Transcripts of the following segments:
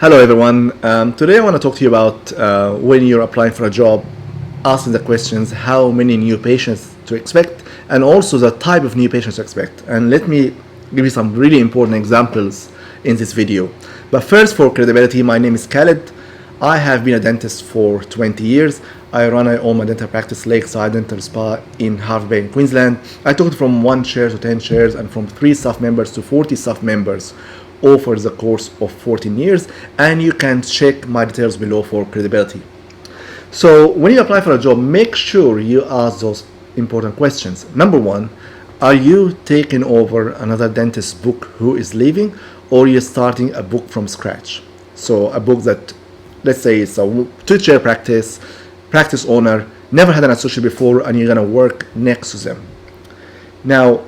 Hello everyone. Today I want to talk to you about when you're applying for a job, asking the questions how many new patients to expect and also the type of new patients to expect. And let me give you some really important examples in this video. But first, for credibility, my name is Khaled. I have been a dentist for 20 years. I run my own dental practice, Lakeside Dental Spa in Half Bay in Queensland. I took it from 1 chair to 10 chairs and from 3 staff members to 40 staff members over the course of 14 years, and you can check my details below for credibility. So when you apply for a job, make sure you ask those important questions. Number one, are you taking over another dentist's book who is leaving, or you're starting a book from scratch? So a book that, let's say it's a 2-chair practice owner, never had an associate before, and you're gonna work next to them. Now,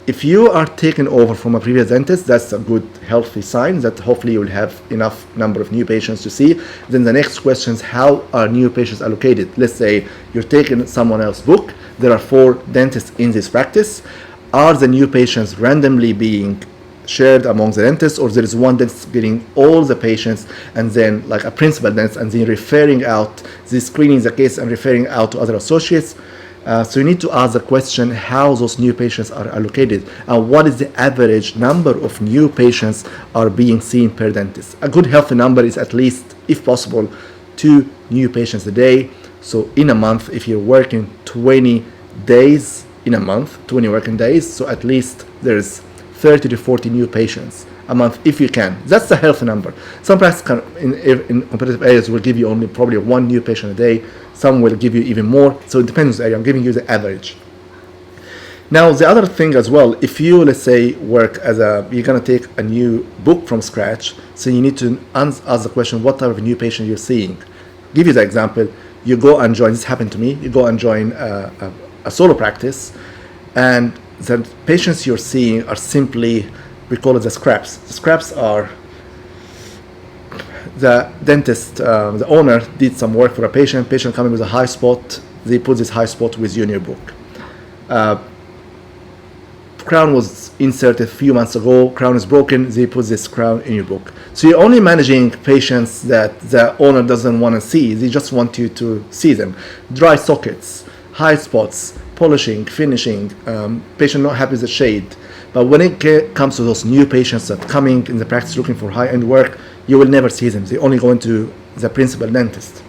if you are taken over from a previous dentist, that's a good, healthy sign that hopefully you will have enough number of new patients to see. Then the next question is, how are new patients allocated? Let's say you're taking someone else's book. There are 4 dentists in this practice. Are the new patients randomly being shared among the dentists, or there is one dentist getting all the patients and then like a principal dentist and then referring out, screening the case and referring out to other associates? So you need to ask the question how those new patients are allocated and what is the average number of new patients are being seen per dentist. A good healthy number is at least, if possible, 2 new patients a day. So in a month, if you're working 20 days in a month, 20 working days, so at least there's 30 to 40 new patients a month if you can. That's the healthy number. Some practices in competitive areas will give you only probably 1 new patient a day. Some will give you even more. So it depends on the area. I'm giving you the average. Now, the other thing as well, if you, let's say, you're going to take a new book from scratch, so you need to ask the question, what type of new patient you're seeing. Give you the example. You go and join, this happened to me, you go and join a solo practice, and the patients you're seeing are simply, we call it the scraps. The scraps are the dentist, the owner did some work for a patient coming with a high spot, they put this high spot with you in your book. Crown was inserted a few months ago, crown is broken, they put this crown in your book. So you're only managing patients that the owner doesn't want to see, they just want you to see them. Dry sockets, high spots, polishing, finishing, patient not happy with the shade. But when it comes to those new patients that coming in the practice looking for high-end work, you will never see them. They only go into the principal dentist.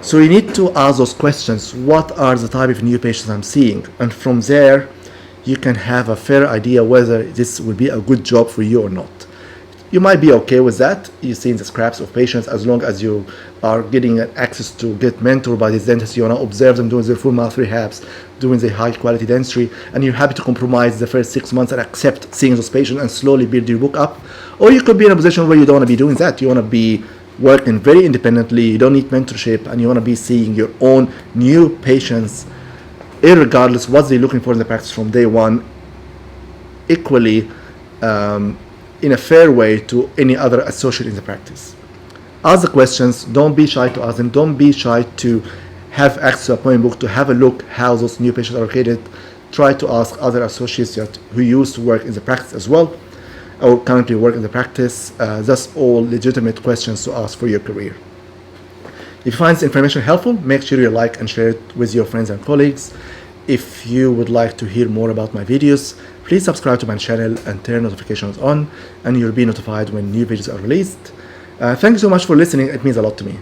So you need to ask those questions. What are the type of new patients I'm seeing? And from there, you can have a fair idea whether this will be a good job for you or not. You might be okay with that. You're seeing the scraps of patients as long as you are getting access to get mentored by these dentists. You want to observe them doing their full mouth rehabs, doing the high quality dentistry, and you're happy to compromise the first 6 months and accept seeing those patients and slowly build your book up. Or you could be in a position where you don't want to be doing that. You want to be working very independently, you don't need mentorship, and you want to be seeing your own new patients, irregardless what they're looking for in the practice from day one, equally in a fair way to any other associate in the practice. Ask the questions, don't be shy to ask them, don't be shy to have access to a appointment book to have a look how those new patients are located. Try to ask other associates who used to work in the practice as well, or currently work in the practice. That's all legitimate questions to ask for your career. If you find this information helpful, make sure you like and share it with your friends and colleagues. If you would like to hear more about my videos, please subscribe to my channel and turn notifications on, and you'll be notified when new videos are released. Thank you so much for listening. It means a lot to me.